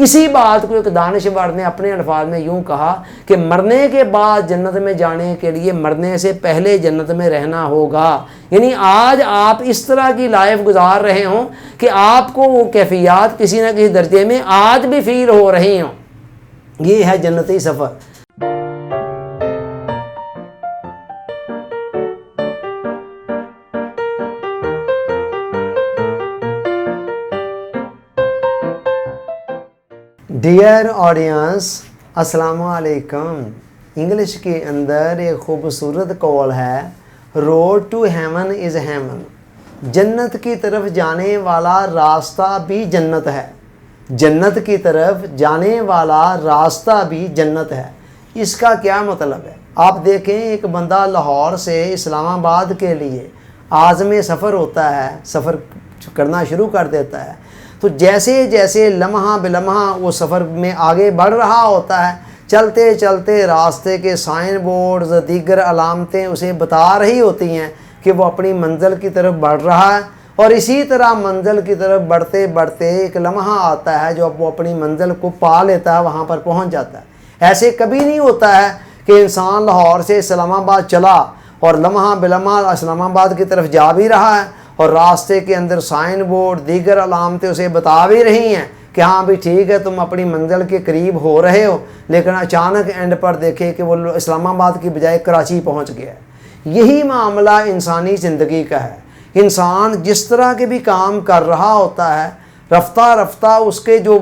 اسی بات کو ایک دانشور نے اپنے الفاظ میں یوں کہا کہ مرنے کے بعد جنت میں جانے کے لیے مرنے سے پہلے جنت میں رہنا ہوگا. یعنی آج آپ اس طرح کی لائف گزار رہے ہوں کہ آپ کو وہ کیفیات کسی نہ کسی درجے میں آج بھی فیل ہو رہی ہوں. یہ ہے جنتی سفر. ڈیئر آڈینس، السلام علیکم. انگلش کے اندر ایک خوبصورت قول ہے، road to heaven is heaven. جنت کی طرف جانے والا راستہ بھی جنت ہے. جنت کی طرف جانے والا راستہ بھی جنت ہے. اس کا کیا مطلب ہے؟ آپ دیکھیں، ایک بندہ لاہور سے اسلام آباد کے لیے عازم سفر ہوتا ہے، سفر کرنا شروع کر دیتا ہے. تو جیسے جیسے لمحہ بلمحہ وہ سفر میں آگے بڑھ رہا ہوتا ہے، چلتے چلتے راستے کے سائن بورڈز، دیگر علامتیں اسے بتا رہی ہوتی ہیں کہ وہ اپنی منزل کی طرف بڑھ رہا ہے. اور اسی طرح منزل کی طرف بڑھتے بڑھتے ایک لمحہ آتا ہے جو اب وہ اپنی منزل کو پا لیتا ہے، وہاں پر پہنچ جاتا ہے. ایسے کبھی نہیں ہوتا ہے کہ انسان لاہور سے اسلام آباد چلا اور لمحہ بلمحہ اسلام آباد کی طرف جا بھی رہا ہے اور راستے کے اندر سائن بورڈ، دیگر علامتیں اسے بتا بھی رہی ہیں کہ ہاں بھی ٹھیک ہے، تم اپنی منزل کے قریب ہو رہے ہو، لیکن اچانک اینڈ پر دیکھے کہ وہ اسلام آباد کی بجائے کراچی پہنچ گیا ہے. یہی معاملہ انسانی زندگی کا ہے. انسان جس طرح کے بھی کام کر رہا ہوتا ہے، رفتہ رفتہ اس کے جو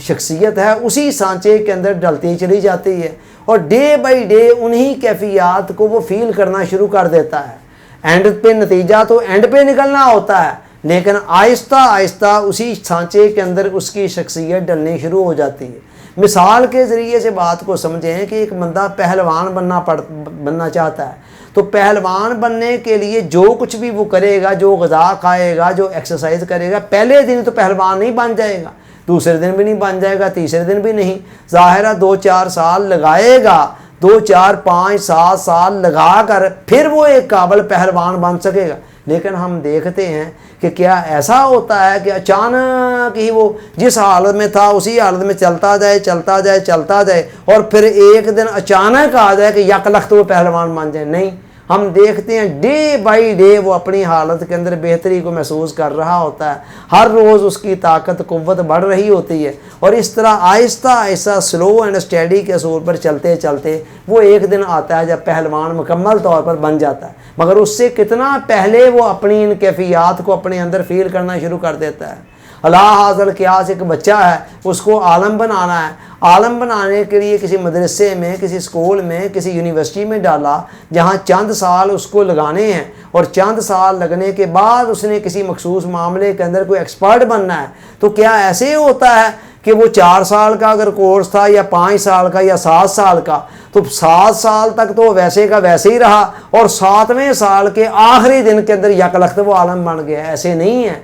شخصیت ہے اسی سانچے کے اندر ڈلتی چلی جاتی ہے اور ڈے بائی ڈے انہی کیفیات کو وہ فیل کرنا شروع کر دیتا ہے. اینڈ پہ نتیجہ تو اینڈ پہ نکلنا ہوتا ہے، لیکن آہستہ آہستہ اسی سانچے کے اندر اس کی شخصیت ڈلنی شروع ہو جاتی ہے. مثال کے ذریعے سے بات کو سمجھیں کہ ایک بندہ پہلوان بننا چاہتا ہے، تو پہلوان بننے کے لیے جو کچھ بھی وہ کرے گا، جو غذا کھائے گا، جو ایکسرسائز کرے گا، پہلے دن تو پہلوان نہیں بن جائے گا، دوسرے دن بھی نہیں بن جائے گا، تیسرے دن بھی نہیں. ظاہرہ 2-4 سال لگائے گا، 2-4-5-7 سال لگا کر پھر وہ ایک قابل پہلوان بن سکے گا. لیکن ہم دیکھتے ہیں کہ کیا ایسا ہوتا ہے کہ اچانک ہی وہ جس حالت میں تھا اسی حالت میں چلتا جائے اور پھر ایک دن اچانک آ جائے کہ یک لخت وہ پہلوان بن جائے؟ نہیں، ہم دیکھتے ہیں ڈے بائی ڈے وہ اپنی حالت کے اندر بہتری کو محسوس کر رہا ہوتا ہے. ہر روز اس کی طاقت قوت بڑھ رہی ہوتی ہے اور اس طرح آہستہ آہستہ سلو اینڈ اسٹیڈی کے اصول پر چلتے چلتے وہ ایک دن آتا ہے جب پہلوان مکمل طور پر بن جاتا ہے. مگر اس سے کتنا پہلے وہ اپنی ان کیفیات کو اپنے اندر فیل کرنا شروع کر دیتا ہے. اللہ حاضر قیاس ایک بچہ ہے، اس کو عالم بنانا ہے. عالم بنانے کے لیے کسی مدرسے میں، کسی اسکول میں، کسی یونیورسٹی میں ڈالا جہاں چند سال اس کو لگانے ہیں اور چند سال لگنے کے بعد اس نے کسی مخصوص معاملے کے اندر کوئی ایکسپرٹ بننا ہے. تو کیا ایسے ہوتا ہے کہ وہ 4 سال کا اگر کورس تھا یا 5 سال کا یا 7 سال کا، تو 7 سال تک تو ویسے کا ویسے ہی رہا اور 7ویں سال کے آخری دن کے اندر یک لخت وہ عالم بن گیا؟ ایسے نہیں ہے.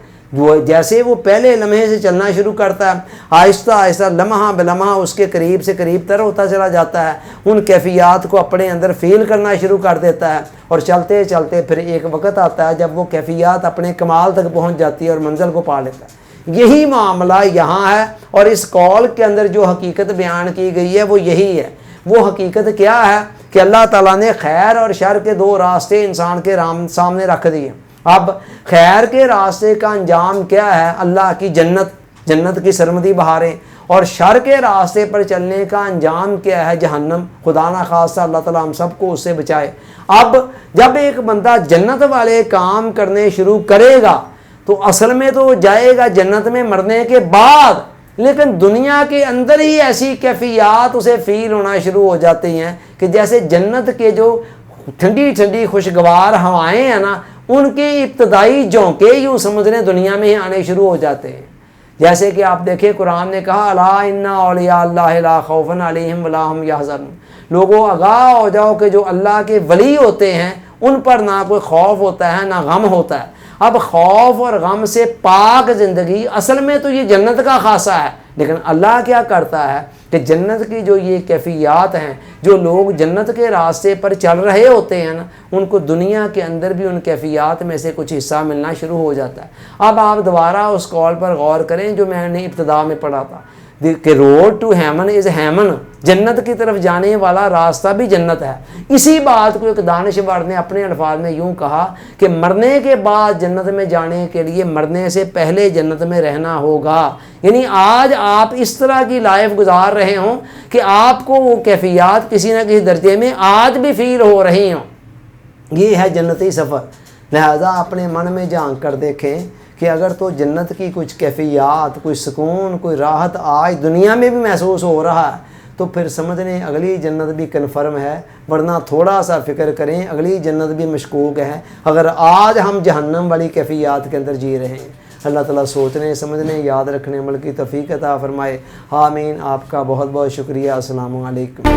جیسے وہ پہلے لمحے سے چلنا شروع کرتا ہے، آہستہ آہستہ لمحہ بلمحہ اس کے قریب سے قریب تر ہوتا چلا جاتا ہے، ان کیفیات کو اپنے اندر فیل کرنا شروع کر دیتا ہے اور چلتے چلتے پھر ایک وقت آتا ہے جب وہ کیفیات اپنے کمال تک پہنچ جاتی ہے اور منزل کو پا لیتا ہے. یہی معاملہ یہاں ہے اور اس قول کے اندر جو حقیقت بیان کی گئی ہے وہ یہی ہے. وہ حقیقت کیا ہے کہ اللہ تعالیٰ نے خیر اور شر کے 2 راستے انسان کے سامنے رکھ دیے. اب خیر کے راستے کا انجام کیا ہے؟ اللہ کی جنت کی سرمدی بہاریں، اور شر کے راستے پر چلنے کا انجام کیا ہے؟ جہنم. خدا نہ خواستہ اللہ تعالیٰ ہم سب کو اس سے بچائے. اب جب ایک بندہ جنت والے کام کرنے شروع کرے گا تو اصل میں تو وہ جائے گا جنت میں مرنے کے بعد، لیکن دنیا کے اندر ہی ایسی کیفیات اسے فیل ہونا شروع ہو جاتی ہیں کہ جیسے جنت کے جو ٹھنڈی ٹھنڈی خوشگوار ہوائیں ہیں نا، ان کے ابتدائی جھونکے یوں سمجھ لیں دنیا میں ہی آنے شروع ہو جاتے ہیں. جیسے کہ آپ دیکھیں قرآن نے کہا الا ان اولیاء اللہ لا خوف علیہم ولا هم یحزنون. لوگوں آگاہ ہو جاؤ کہ جو اللہ کے ولی ہوتے ہیں ان پر نہ کوئی خوف ہوتا ہے نہ غم ہوتا ہے. اب خوف اور غم سے پاک زندگی اصل میں تو یہ جنت کا خاصہ ہے، لیکن اللہ کیا کرتا ہے کہ جنت کی جو یہ کیفیات ہیں، جو لوگ جنت کے راستے پر چل رہے ہوتے ہیں نا، ان کو دنیا کے اندر بھی ان کیفیات میں سے کچھ حصہ ملنا شروع ہو جاتا ہے. اب آپ دوبارہ اس قول پر غور کریں جو میں نے ابتدا میں پڑھا تھا کہ road to heaven is heaven, جنت کی طرف جانے والا راستہ بھی جنت ہے۔ اسی بات کو ایک دانشور نے اپنے الفاظ میں یوں کہا کہ مرنے کے بعد جنت میں جانے کے لیے مرنے سے پہلے جنت میں رہنا ہوگا۔ یعنی آج آپ اس طرح کی لائف گزار رہے ہوں کہ آپ کو وہ کیفیات کسی نہ کسی درجے میں آج بھی فیل ہو رہی ہوں، یہ ہے جنتی سفر۔ لہذا اپنے من میں جھانک کر دیکھیں کہ اگر تو جنت کی کچھ کیفیات، کوئی سکون، کوئی راحت آج دنیا میں بھی محسوس ہو رہا ہے تو پھر سمجھ لیں اگلی جنت بھی کنفرم ہے، ورنہ تھوڑا سا فکر کریں اگلی جنت بھی مشکوک ہے اگر آج ہم جہنم والی کیفیات کے اندر جی رہے ہیں۔ اللہ تعالیٰ سوچنے سمجھنے یاد رکھنے عمل کی توفیق عطا فرمائے، آمین۔ آپ کا بہت بہت شکریہ۔ السلام علیکم۔